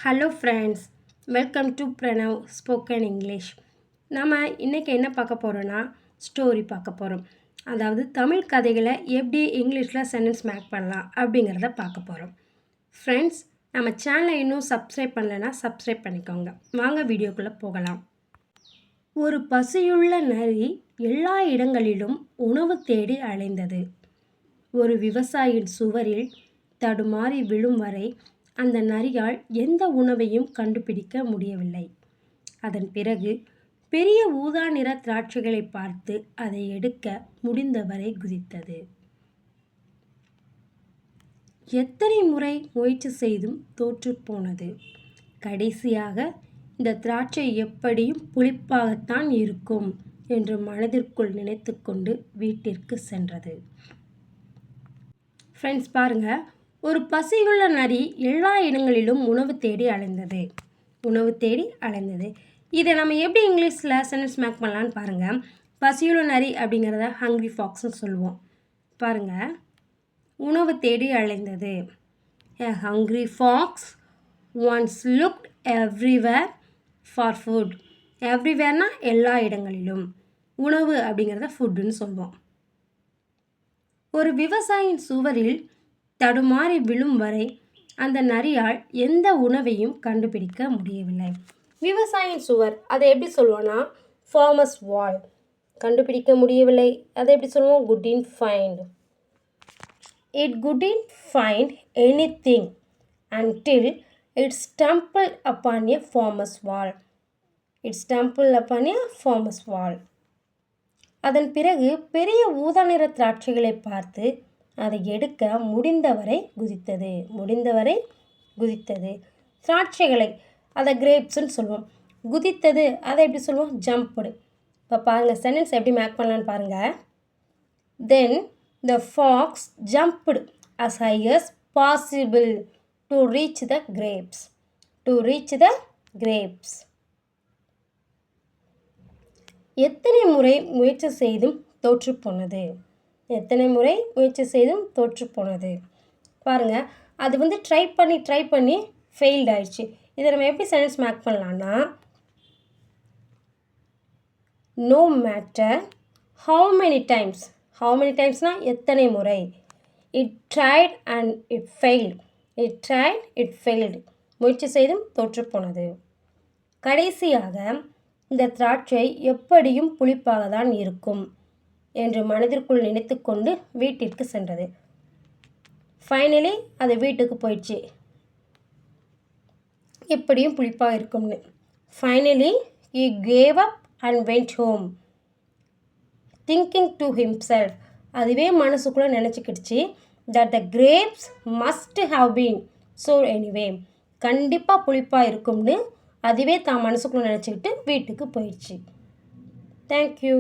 Hello friends, welcome to Pranav spoken English. நம்ம இன்றைக்கி என்ன பார்க்க போகிறோன்னா ஸ்டோரி பார்க்க போகிறோம். அதாவது தமிழ் கதைகளை எப்படி இங்கிலீஷில் சென்டென்ஸ் மேக் பண்ணலாம் அப்படிங்கிறத பார்க்க போகிறோம். ஃப்ரெண்ட்ஸ், நம்ம சேனலை இன்னும் சப்ஸ்கிரைப் பண்ணலைன்னா சப்ஸ்கிரைப் பண்ணிக்கோங்க. வாங்க வீடியோக்குள்ளே போகலாம். ஒரு பசியுள்ள நரி எல்லா இடங்களிலும் உணவு தேடி அலைந்தது. ஒரு விவசாயியின் சுவரில் தடுமாறி விழும் வரை அந்த நரியால் எந்த உணவையும் கண்டுபிடிக்க முடியவில்லை. அதன் பிறகு பெரிய ஊதா நிற திராட்சைகளை பார்த்து அதை எடுக்க முடிந்தவரை குதித்தது. எத்தனை முறை முயற்சி செய்தும் தோற்றுப்போனது. கடைசியாக இந்த திராட்சை எப்படியும் புளிப்பாகத்தான் இருக்கும் என்று மனதிற்குள் நினைத்து கொண்டு வீட்டிற்கு சென்றது. ஃப்ரெண்ட்ஸ் பாருங்கள், ஒரு பசியுள்ள நரி எல்லா இடங்களிலும் உணவு தேடி அலைந்தது. இதை நம்ம எப்படி இங்கிலீஷில் சென்டென்ஸ் மேக் பண்ணலான்னு பாருங்கள். பசியுள்ள நரி அப்படிங்கிறத ஹங்க்ரி ஃபாக்ஸ்ன்னு சொல்லுவோம். பாருங்கள், உணவு தேடி அலைந்தது. A hungry fox once looked everywhere for food. எவ்ரிவேர்னா எல்லா இடங்களிலும், உணவு அப்படிங்கிறத ஃபுட்டுன்னு சொல்லுவோம். ஒரு விவசாயியின் சுவரில் தடுமாறி விழும் வரை அந்த நரியால் எந்த உணவையும் கண்டுபிடிக்க முடியவில்லை. விவசாயியின் சுவர், அதை எப்படி சொல்லுவோன்னா ஃபார்மர்ஸ் வால். கண்டுபிடிக்க முடியவில்லை, அதை எப்படி சொல்லுவோம்? couldn't find. It couldn't find anything until it stumbled upon a farmer's wall. அதன் பிறகு பெரிய ஊதா நிற திராட்சைகளை பார்த்து அதை எடுக்க முடிந்தவரை குதித்தது. திராட்சைகளை அதை கிரேப்ஸ்ன்னு சொல்லுவோம். குதித்தது அதை எப்படி சொல்லுவோம்? ஜம்ப்டு. இப்போ பாருங்கள், சென்டென்ஸ் எப்படி மேக் பண்ணலான்னு பாருங்கள். தென் the fox jumped as high as possible to reach the grapes. எத்தனை முறை முயற்சி செய்தும் தோற்றுப்போனது. பாருங்கள், அது ட்ரை பண்ணி ஃபெயில்ட் ஆயிடுச்சு. இதை நம்ம எப்படி சென்டென்ஸ் மேக் பண்ணலான்னா, no matter how many times எத்தனை முறை, it tried and it failed. முயற்சி செய்தும் தோற்றுப்போனது. கடைசியாக இந்த திராட்சை எப்படியும் புளிப்பாக தான் இருக்கும் என்று மனதிற்குள் நினைத்து கொண்டு வீட்டிற்கு சென்றது. ஃபைனலி அது வீட்டுக்கு போயிடுச்சு, எப்படியும் புளிப்பாக இருக்கும்னு. Finally he gave up and went home thinking to himself. அதுவே மனசுக்குள்ளே நினச்சிக்கிடுச்சு that the grapes must have been sour anyway. கண்டிப்பாக புளிப்பாக இருக்கும்னு அதுவே தான் மனசுக்குள்ளே நினச்சிக்கிட்டு வீட்டுக்கு போயிடுச்சு. தேங்க்யூ.